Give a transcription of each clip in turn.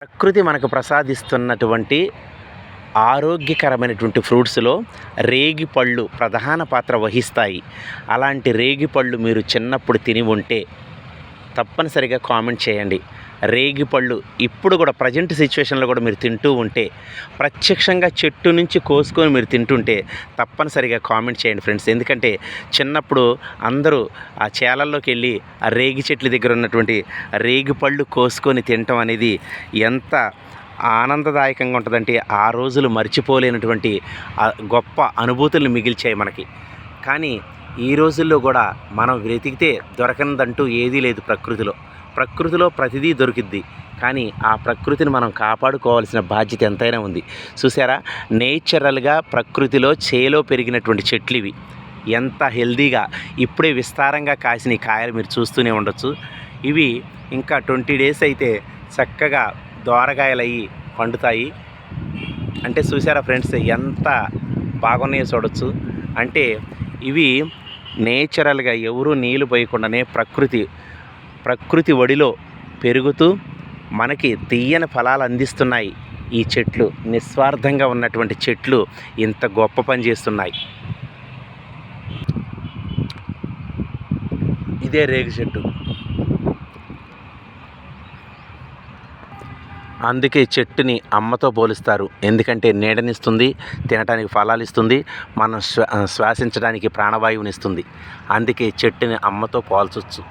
ప్రకృతి మనకు ప్రసాదిస్తున్నటువంటి ఆరోగ్యకరమైనటువంటి ఫ్రూట్స్‌లో రేగిపళ్ళు ప్రధాన పాత్ర వహిస్తాయి. అలాంటి రేగిపళ్ళు మీరు చిన్నప్పుడు తిని ఉంటే తప్పనిసరిగా కామెంట్ చేయండి. రేగిపళ్ళు ఇప్పుడు కూడా ప్రెజెంట్ సిట్యుయేషన్‌లో కూడా మీరు తింటూ ఉంటే, ప్రత్యక్షంగా చెట్టు నుంచి కోసుకొని మీరు తింటుంటే తప్పనిసరిగా కామెంట్ చేయండి ఫ్రెండ్స్. ఎందుకంటే చిన్నప్పుడు అందరూ ఆ చేలల్లోకెళ్ళి ఆ రేగి చెట్ల దగ్గర ఉన్నటువంటి రేగిపళ్ళు కోసుకొని తినటం అనేది ఎంత ఆనందదాయకంగా ఉంటదంటే, ఆ రోజులు మర్చిపోలేనటువంటి గొప్ప అనుభూతులను మిగిల్చాయి మనకి. కానీ ఈ రోజుల్లో కూడా మనం వెతికితే దొరకనిదంటూ ఏదీ లేదు ప్రకృతిలో. ప్రకృతిలో ప్రతిదీ దొరికిద్ది. కానీ ఆ ప్రకృతిని మనం కాపాడుకోవాల్సిన బాధ్యత ఎంతైనా ఉంది. చూసారా, నేచురల్‌గా ప్రకృతిలో చేలో పెరిగినటువంటి చెట్లివి. ఎంత హెల్తీగా ఇప్పుడే విస్తారంగా కాసిన ఈ కాయలు మీరు చూస్తూనే ఉండొచ్చు. ఇవి ఇంకా 20 డేస్ అయితే చక్కగా దోరగాయలయ్యి పండుతాయి. అంటే చూసారా ఫ్రెండ్స్, ఎంత బాగున్నాయో చూడొచ్చు. అంటే ఇవి నేచురల్‌గా ఎవరు నీళ్ళు పోయకుండానే ప్రకృతి ఒడిలో పెరుగుతూ మనకి తియ్యని ఫలాలు అందిస్తున్నాయి. ఈ చెట్లు నిస్వార్థంగా ఉన్నటువంటి చెట్లు ఇంత గొప్ప పని చేస్తున్నాయి. ఇదే రేగు చెట్టు. అందుకే చెట్టుని అమ్మతో పోలుస్తారు. ఎందుకంటే నీడనిస్తుంది, తినటానికి ఫలాలు ఇస్తుంది, మనం శ్వాసించడానికి ప్రాణవాయువునిస్తుంది. అందుకే చెట్టుని అమ్మతో పోల్చొచ్చు.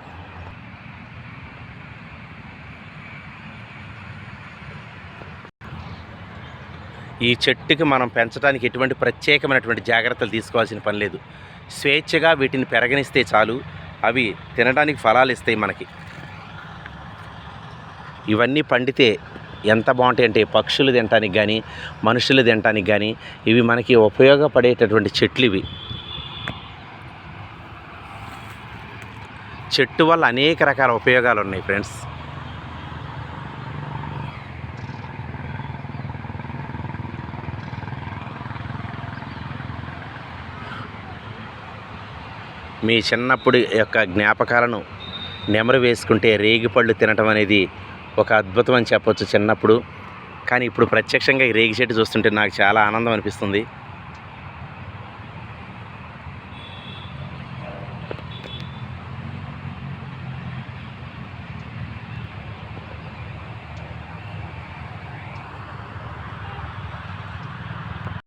ఈ చెట్టుకి మనం పెంచడానికి ఎటువంటి ప్రత్యేకమైనటువంటి జాగ్రత్తలు తీసుకోవాల్సిన పని లేదు. స్వేచ్ఛగా వీటిని పెరగనిస్తే చాలు, అవి తినడానికి ఫలాలు ఇస్తాయి మనకి. ఇవన్నీ పండితే ఎంత బాగుంటాయంటే పక్షులు తినటానికి కానీ, మనుషులు తినటానికి కానీ ఇవి మనకి ఉపయోగపడేటటువంటి చెట్లు ఇవి. చెట్టు వల్ల అనేక రకాల ఉపయోగాలు ఉన్నాయి ఫ్రెండ్స్. మీ చిన్నప్పుడు యొక్క జ్ఞాపకాలను నెమరు వేసుకుంటే రేగిపళ్ళు తినటం అనేది ఒక అద్భుతం అని చెప్పొచ్చు చిన్నప్పుడు. కానీ ఇప్పుడు ప్రత్యక్షంగా ఈ రేగి చెట్టు చూస్తుంటే నాకు చాలా ఆనందం అనిపిస్తుంది.